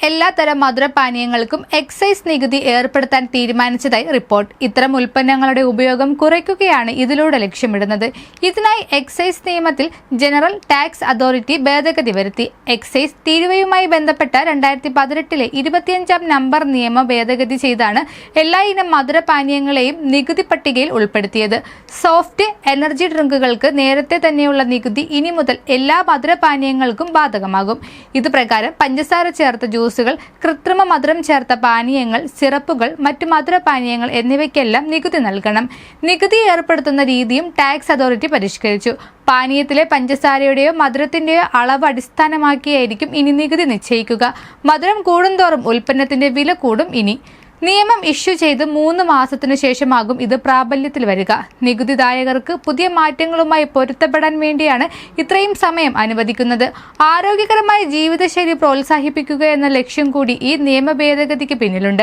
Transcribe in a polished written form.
എല്ലാ തരം മധുരപാനീയങ്ങൾക്കും എക്സൈസ് നികുതി ഏർപ്പെടുത്താൻ തീരുമാനിച്ചതായി റിപ്പോർട്ട്. ഇത്തരം ഉൽപ്പന്നങ്ങളുടെ ഉപയോഗം കുറയ്ക്കുകയാണ് ഇതിലൂടെ ലക്ഷ്യമിടുന്നത്. ഇതിനായി എക്സൈസ് നിയമത്തിൽ ജനറൽ ടാക്സ് അതോറിറ്റി ഭേദഗതി വരുത്തി. എക്സൈസ് തീരുവയുമായി ബന്ധപ്പെട്ട 2018 25 നമ്പർ നിയമം ഭേദഗതി ചെയ്താണ് എല്ലാ ഇനം മധുരപാനീയങ്ങളെയും നികുതി പട്ടികയിൽ ഉൾപ്പെടുത്തിയത്. സോഫ്റ്റ് എനർജി ഡ്രിങ്കുകൾക്ക് നേരത്തെ തന്നെയുള്ള നികുതി ഇനി മുതൽ എല്ലാ മധുരപാനീയങ്ങൾക്കും ബാധകമാകും. ഇത് പ്രകാരം പഞ്ചസാര ചേർത്ത ജ്യൂസുകൾ, കൃത്രിമ മധുരം ചേർത്ത പാനീയങ്ങൾ, സിറപ്പുകൾ, മറ്റു മധുരപാനീയങ്ങൾ എന്നിവയ്ക്കെല്ലാം നികുതി നൽകണം. നികുതി ഏർപ്പെടുത്തുന്ന രീതിയും ടാക്സ് അതോറിറ്റി പരിഷ്കരിച്ചു. പാനീയത്തിലെ പഞ്ചസാരയുടെയോ മധുരത്തിന്റെയോ അളവ് അടിസ്ഥാനമാക്കിയായിരിക്കും ഇനി നികുതി നിശ്ചയിക്കുക. മധുരം കൂടുന്തോറും ഉൽപ്പന്നത്തിന്റെ വില കൂടും. ഇനി നിയമം ഇഷ്യൂ ചെയ്ത് 3 മാസത്തിനു ശേഷമാകും ഇത് പ്രാബല്യത്തിൽ വരിക. നികുതിദായകർക്ക് പുതിയ മാറ്റങ്ങളുമായി പൊരുത്തപ്പെടാൻ വേണ്ടിയാണ് ഇത്രയും സമയം അനുവദിക്കുന്നത്. ആരോഗ്യകരമായ ജീവിതശൈലി പ്രോത്സാഹിപ്പിക്കുക എന്ന ലക്ഷ്യം കൂടി ഈ നിയമ ഭേദഗതിക്ക് പിന്നിലുണ്ട്.